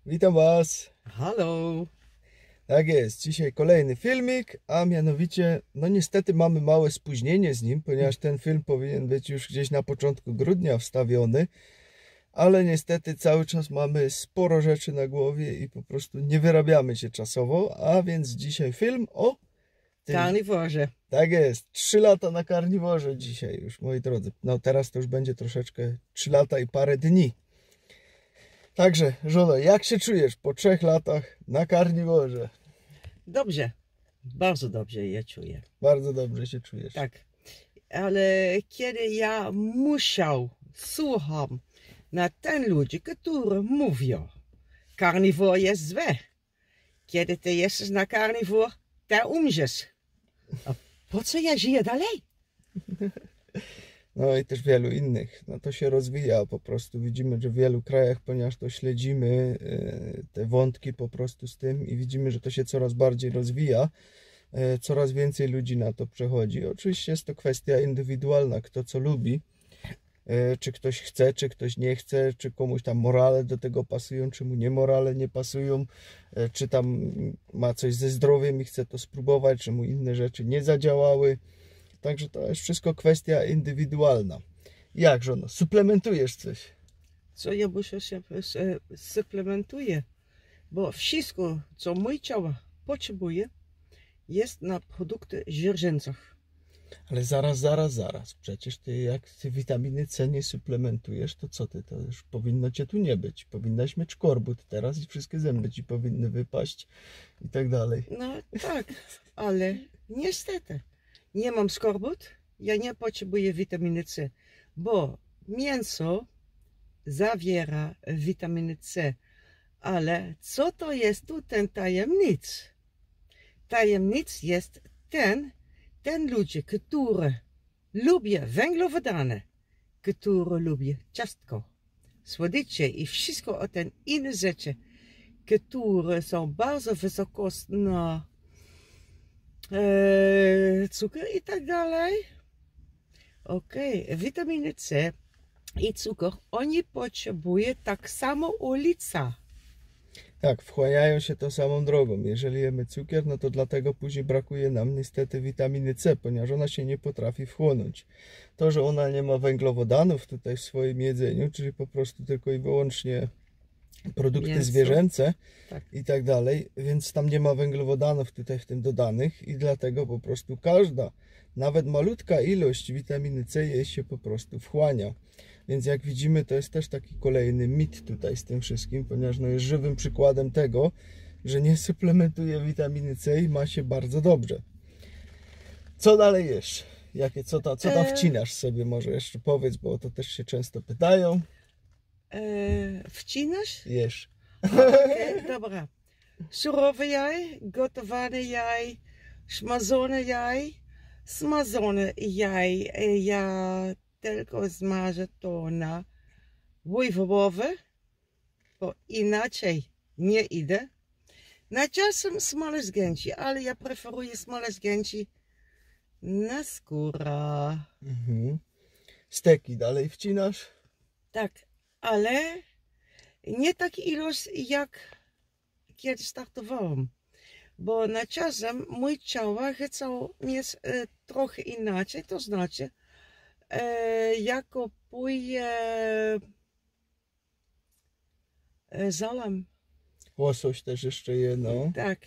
Witam Was. Halo. Tak jest, dzisiaj kolejny filmik, a mianowicie, no niestety mamy małe spóźnienie z nim, ponieważ ten film powinien być już gdzieś na początku grudnia wstawiony, ale niestety cały czas mamy sporo rzeczy na głowie i po prostu nie wyrabiamy się czasowo, a więc dzisiaj film o tym. Karniworze. Tak jest, 3 lata na karniworze dzisiaj już, moi drodzy. No teraz to już będzie troszeczkę 3 lata i parę dni. Także, żono, jak się czujesz po 3 latach na karniworze? Dobrze. Bardzo dobrze je czuję. Bardzo dobrze się czujesz. Tak. Ale kiedy ja musiał, słucham na ten ludzi, którzy mówią, karniwor jest złe. Kiedy ty jesteś na karniwor, to umrzesz. A po co ja żyję dalej? No i też wielu innych. No to się rozwija po prostu. Widzimy, że w wielu krajach, ponieważ to śledzimy te wątki po prostu z tym i widzimy, że to się coraz bardziej rozwija. Coraz więcej ludzi na to przechodzi. Oczywiście jest to kwestia indywidualna, kto co lubi. Czy ktoś chce, czy ktoś nie chce, czy komuś tam morale do tego pasują, czy mu nie morale nie pasują, czy tam ma coś ze zdrowiem i chce to spróbować, czy mu inne rzeczy nie zadziałały. Także to jest wszystko kwestia indywidualna. Jak, żono, suplementujesz coś? Co ja muszę się suplementuję? Bo wszystko, co mój ciało potrzebuje, jest na produkty zwierzęcych. Ale zaraz. Przecież ty, jak ty witaminy C nie suplementujesz, to co ty? To już powinno cię tu nie być. Powinnaś mieć korbut teraz i wszystkie zęby ci powinny wypaść i tak dalej. No tak, ale niestety nie mam skorbut, ja nie potrzebuję witaminy C, bo mięso zawiera witaminy C. Ale co to jest tu ten tajemnic? Tajemnic jest ten ludzie, który lubi węglowodany, który lubi ciastko, słodycze i wszystko o ten inne rzeczy, które są bardzo wysoko na cukier i tak dalej. Okej, witaminy C i cukier, oni potrzebują tak samo ulica. Tak, wchłaniają się tą samą drogą. Jeżeli jemy cukier, no to dlatego później brakuje nam niestety witaminy C, ponieważ ona się nie potrafi wchłonąć. To, że ona nie ma węglowodanów tutaj w swoim jedzeniu, czyli po prostu tylko i wyłącznie produkty Mięso. zwierzęce Tak. i tak dalej, więc tam nie ma węglowodanów tutaj w tym dodanych i dlatego po prostu każda, nawet malutka ilość witaminy C jej się po prostu wchłania. Więc jak widzimy, to jest też taki kolejny mit tutaj z tym wszystkim, ponieważ no jest żywym przykładem tego, że nie suplementuje witaminy C i ma się bardzo dobrze. Co dalej jesz? Co tam wcinasz sobie? Może jeszcze powiedz, bo to też się często pytają. Wcinasz? Jesz. Okej, dobra. Surowe jaj, gotowane jaj, smażone jaj. Smażone jaj ja tylko smażę to na wojwołowe, bo inaczej nie idę. Na czasem smalec zgęci, ale ja preferuję smalec zgęci na skóra. Steki dalej wcinasz? Tak, ale nie tak ilość jak kiedy startowałam. Bo na czasem mój ciało chciał mieć trochę inaczej, to znaczy ja kupuję salam. Łosoś też jeszcze je, no. Tak,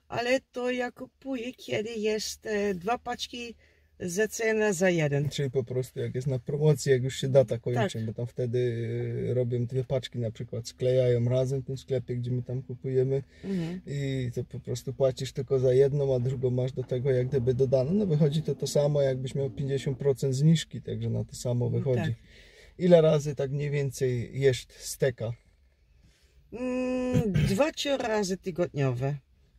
ale to ja kupuję, kiedy jest 2 paczki za cenę za 1. Czyli po prostu jak jest na promocji, jak już się data kończy, Tak. bo tam wtedy robią 2 paczki na przykład, sklejają razem w tym sklepie, gdzie my tam kupujemy i to po prostu płacisz tylko za jedną, a drugą masz do tego jak gdyby dodane. No wychodzi to samo, jakbyś miał 50% zniżki, także na to samo wychodzi. Tak. Ile razy tak mniej więcej jesz steka? 2-3 razy tygodniowe.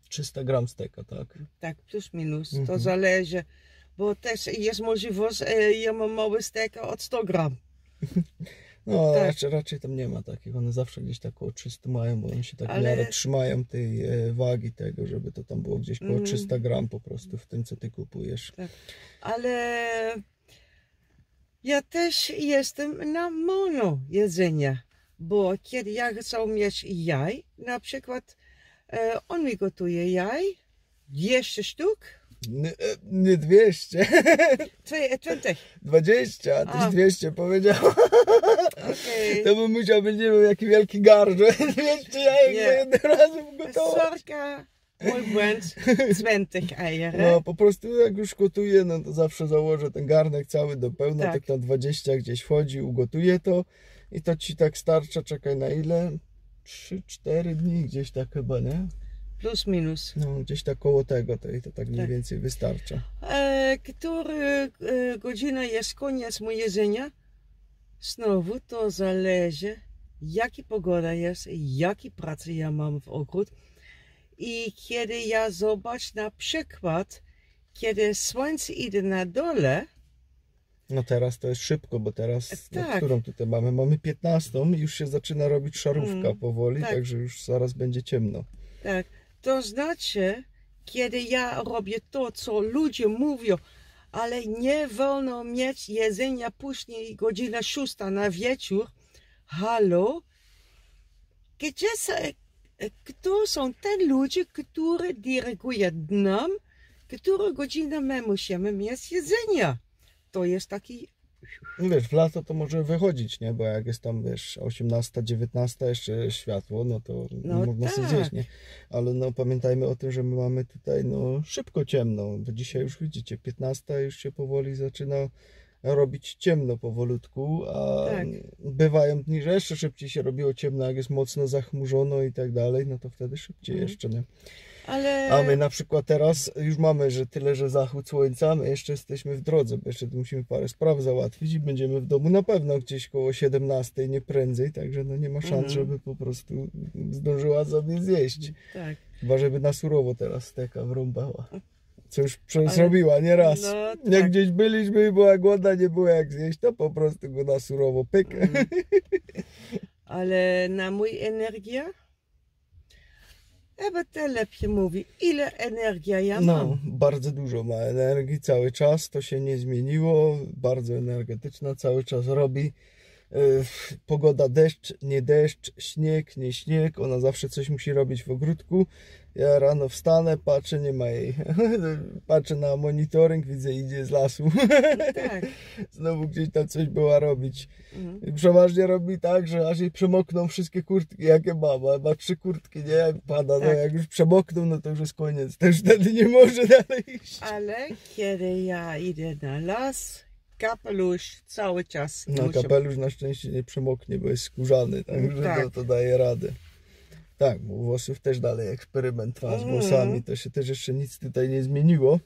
300 gram steka, tak? Tak, plus minus, to zależy, bo też jest możliwość, ja mam mały stek od 100 gram. No, Tak. raczej tam nie ma takich, one zawsze gdzieś tak około 300 mają, bo one się tak w Ale miarę trzymają tej wagi tego, żeby to tam było gdzieś koło 300 gram po prostu w tym, co ty kupujesz. Tak. Ale ja też jestem na mono jedzenia. Bo kiedy ja chcę mieć jaj, na przykład on mi gotuje jaj, 200 sztuk. Nie 200. 20. 20, a tyś 200 powiedział. Okay. To bym musiał być, nie wiem, jaki wielki garść. 200 jajek za jednym razem gotować. Sorka, mój błąd, 20 eieren. No po prostu jak już gotuję, no to zawsze założę ten garnek cały do pełna, tak na 20 gdzieś wchodzi, ugotuję to i to ci tak starcza, czekaj na ile? 3-4 dni gdzieś tak chyba, nie? Plus minus. No gdzieś tak koło tego, to i to tak mniej więcej wystarcza. Która godzina jest koniec mojego jedzenia? Znowu to zależy, jaka pogoda jest, jakie prace ja mam w ogród. I kiedy ja zobaczę na przykład, kiedy słońce idzie na dole. No teraz to jest szybko, bo teraz, no, którą tutaj mamy? Mamy 15 i już się zaczyna robić szarówka powoli, także już zaraz będzie ciemno. Tak, to znaczy, kiedy ja robię to, co ludzie mówią, ale nie wolno mieć jedzenia później godzina 6 na wieczór. Halo? Kto są te ludzie, którzy dyrygują nam, która godzina my musimy mieć jedzenia? To jest taki... Wiesz, w lato to może wychodzić, nie? Bo jak jest tam, wiesz, 18, 19 jeszcze światło, no to można sobie zjeść, nie? Ale no pamiętajmy o tym, że my mamy tutaj, no, szybko ciemno. Bo dzisiaj już widzicie, 15 już się powoli zaczyna robić ciemno powolutku, a bywają dni, że jeszcze szybciej się robiło ciemno, jak jest mocno zachmurzono i tak dalej, no to wtedy szybciej jeszcze, nie? A my na przykład teraz już mamy, że tyle, że zachód słońca, my jeszcze jesteśmy w drodze, bo jeszcze musimy parę spraw załatwić i będziemy w domu na pewno gdzieś koło 17, nie prędzej, także no nie ma szans, żeby po prostu zdążyła sobie zjeść. Tak. Chyba, żeby na surowo teraz steka wrąbała. Co już zrobiła nieraz. No, jak gdzieś byliśmy i była głodna, nie było jak zjeść, to po prostu go na surowo pyk. Ale na mój energię? Chyba to lepiej mówi, ile energii ja mam. No, bardzo dużo ma energii cały czas, to się nie zmieniło, bardzo energetyczna, cały czas robi. Pogoda deszcz, nie deszcz, śnieg, nie śnieg, ona zawsze coś musi robić w ogródku. Ja rano wstanę, patrzę, nie ma jej. Patrzę na monitoring, widzę, idzie z lasu. Tak. Znowu gdzieś tam coś była robić. I przeważnie robi tak, że aż jej przemokną wszystkie kurtki, jakie ma 3 kurtki, nie? Jak pada, no jak już przemokną, no to już jest koniec. To już wtedy nie może dalej iść. Ale kiedy ja idę na las, kapelusz cały czas. No kapelusz na szczęście nie przemoknie, bo jest skórzany, także to daje radę. Tak, bo włosów też dalej eksperyment trwa z włosami, to się też jeszcze nic tutaj nie zmieniło.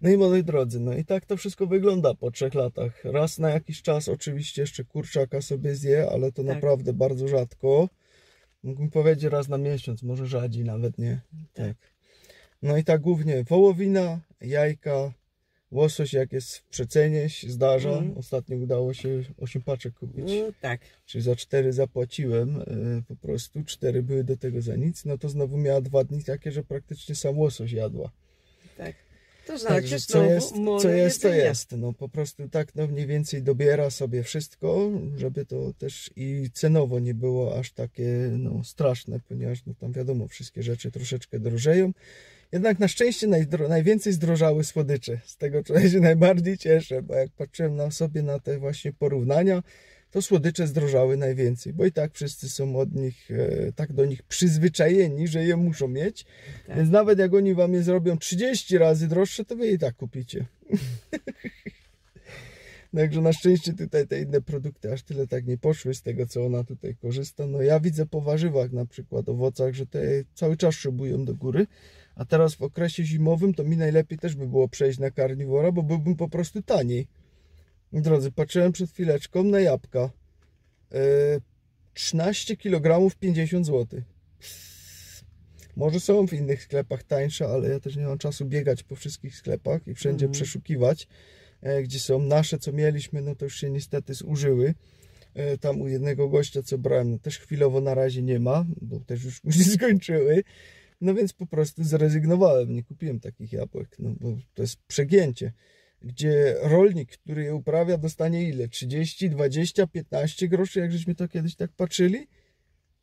No i moi drodzy, no i tak to wszystko wygląda po 3 latach. Raz na jakiś czas oczywiście jeszcze kurczaka sobie zje, ale to naprawdę bardzo rzadko. Mógłbym powiedzieć raz na miesiąc, może rzadziej nawet, nie? Tak. No i tak głównie wołowina, jajka, łosoś jak jest w przecenie się zdarza. Ostatnio udało się 8 paczek kupić. Tak. Czyli za 4 zapłaciłem po prostu. 4 były do tego za nic. No to znowu miała 2 dni takie, że praktycznie sam łosoś jadła. Tak. To znaczy także co jest, to jest. No po prostu tak no mniej więcej dobiera sobie wszystko, żeby to też i cenowo nie było aż takie no straszne, ponieważ no tam wiadomo, wszystkie rzeczy troszeczkę drożeją. Jednak na szczęście najwięcej zdrożały słodycze. Z tego czego się najbardziej cieszę, bo jak patrzyłem sobie na te właśnie porównania, to słodycze zdrożały najwięcej, bo i tak wszyscy są od nich, tak do nich przyzwyczajeni, że je muszą mieć. Tak. Więc nawet jak oni wam je zrobią 30 razy droższe, to wy je i tak kupicie. Także na szczęście tutaj te inne produkty aż tyle tak nie poszły z tego, co ona tutaj korzysta. No ja widzę po warzywach, na przykład owocach, że te cały czas szybują do góry. A teraz w okresie zimowym to mi najlepiej też by było przejść na karniwora, bo byłbym po prostu taniej. Drodzy, patrzyłem przed chwileczką na jabłka. 13 kg 50 zł. Może są w innych sklepach tańsze, ale ja też nie mam czasu biegać po wszystkich sklepach i wszędzie przeszukiwać. Gdzie są nasze, co mieliśmy, no to już się niestety zużyły. Tam u jednego gościa, co brałem, no też chwilowo na razie nie ma, bo też już mu się skończyły. No więc po prostu zrezygnowałem, nie kupiłem takich jabłek, no bo to jest przegięcie. gdzie rolnik, który je uprawia, dostanie ile? 30, 20, 15 groszy, jak żeśmy to kiedyś tak patrzyli?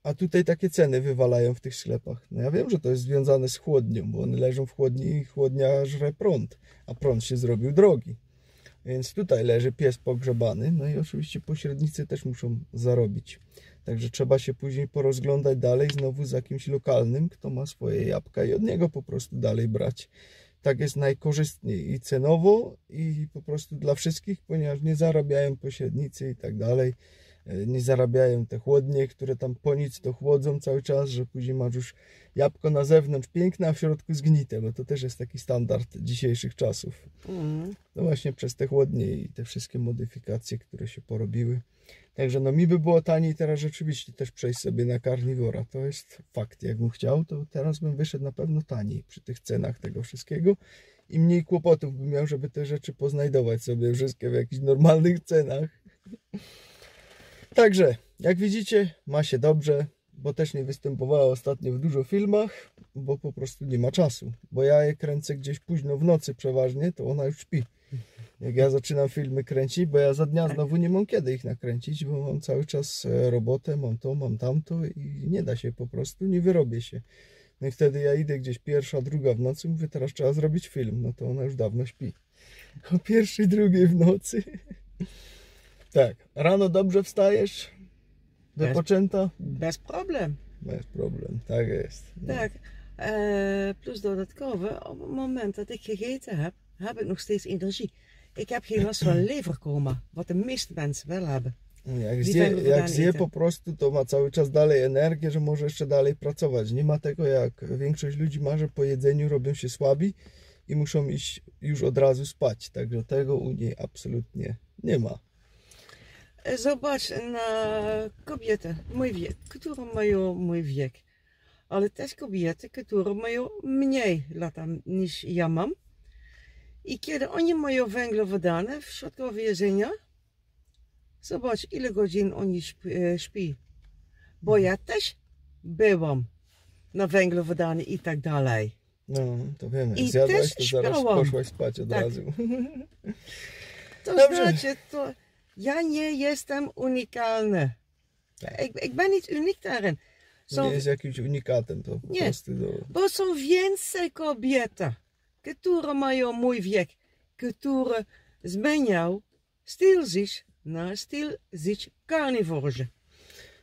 A tutaj takie ceny wywalają w tych sklepach. No ja wiem, że to jest związane z chłodnią, bo one leżą w chłodni i chłodnia żre prąd, a prąd się zrobił drogi. Więc tutaj leży pies pogrzebany, no i oczywiście pośrednicy też muszą zarobić. Także trzeba się później porozglądać dalej znowu za kimś lokalnym, kto ma swoje jabłka i od niego po prostu dalej brać. Tak jest najkorzystniej i cenowo, i po prostu dla wszystkich, ponieważ nie zarabiają pośrednicy i tak dalej. Nie zarabiają te chłodnie, które tam po nic to chłodzą cały czas, że później masz już jabłko na zewnątrz piękne, a w środku zgnite, bo to też jest taki standard dzisiejszych czasów. No właśnie przez te chłodnie i te wszystkie modyfikacje, które się porobiły. Także no mi by było taniej teraz rzeczywiście też przejść sobie na karniwora. To jest fakt. Jakbym chciał, to teraz bym wyszedł na pewno taniej przy tych cenach tego wszystkiego i mniej kłopotów bym miał, żeby te rzeczy poznajdować sobie wszystkie w jakichś normalnych cenach. Także, jak widzicie, ma się dobrze, bo też nie występowała ostatnio w dużo filmach, bo po prostu nie ma czasu. Bo ja je kręcę gdzieś późno w nocy przeważnie, to ona już śpi. Jak ja zaczynam filmy kręcić, bo ja za dnia znowu nie mam kiedy ich nakręcić, bo mam cały czas robotę, mam to, mam tamto i nie da się po prostu, nie wyrobię się. No i wtedy ja idę gdzieś pierwsza, druga w nocy, mówię, teraz trzeba zrobić film, no to ona już dawno śpi. O pierwszej, drugiej w nocy. Tak, rano dobrze wstajesz? Wypoczęta? Bez problem. Bez problem, tak jest. No. Tak, plus dodatkowo, op het moment dat ik gegeten heb ik nog steeds energie. Ik heb geen last van leverkoma, wat de meeste mensen wel hebben. Jak zje po prostu, to ma cały czas dalej energię, że może jeszcze dalej pracować. Nie ma tego, jak większość ludzi ma, że po jedzeniu robią się słabi i muszą iść już od razu spać. Także tego u niej absolutnie nie ma. Zobacz na kobiety, mój wiek, które mają mój wiek. Ale też kobiety, które mają mniej lat niż ja mam. I kiedy oni mają węglowodany w środku jedzenia, zobacz ile godzin oni śpi. Bo ja też byłam na węglowodany i tak dalej. No, to wiemy. I Zjadłaś, to zaraz śpiałam. poszłaś spać od razu. To Dobrze. znaczy, to ja nie jestem unikalny. Tak. Ik ben niet uniek daarin. Nie jest jakimś unikatem, to po Nie. prostu. Bo są więcej kobiety, które mają mój wiek, które zmieniają styl życia na styl życia karniworze.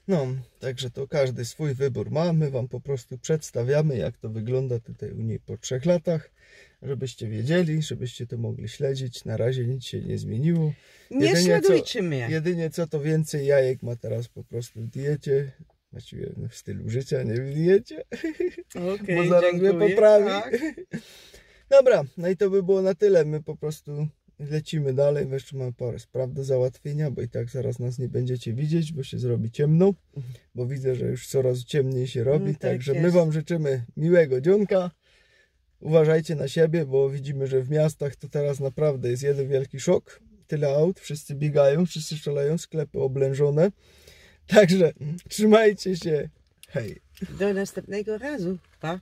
No, także to każdy swój wybór ma. My wam po prostu przedstawiamy, jak to wygląda tutaj u niej po 3 latach, żebyście wiedzieli, żebyście to mogli śledzić. Na razie nic się nie zmieniło. Nie śledujcie mnie. Jedynie co, to więcej jajek ma teraz po prostu w diecie. Właściwie w stylu życia, nie w diecie. Okay, bo zaraz mnie poprawi. Tak. Dobra, no i to by było na tyle. My po prostu lecimy dalej. Jeszcze mamy parę spraw do załatwienia, bo i tak zaraz nas nie będziecie widzieć, bo się zrobi ciemno. Bo widzę, że już coraz ciemniej się robi. Tak Także jest. my wam życzymy miłego dzionka. Uważajcie na siebie, bo widzimy, że w miastach to teraz naprawdę jest jeden wielki szok. Tyle aut, wszyscy biegają, wszyscy strzelają, sklepy oblężone. Także trzymajcie się. Hej. Do następnego razu. Pa.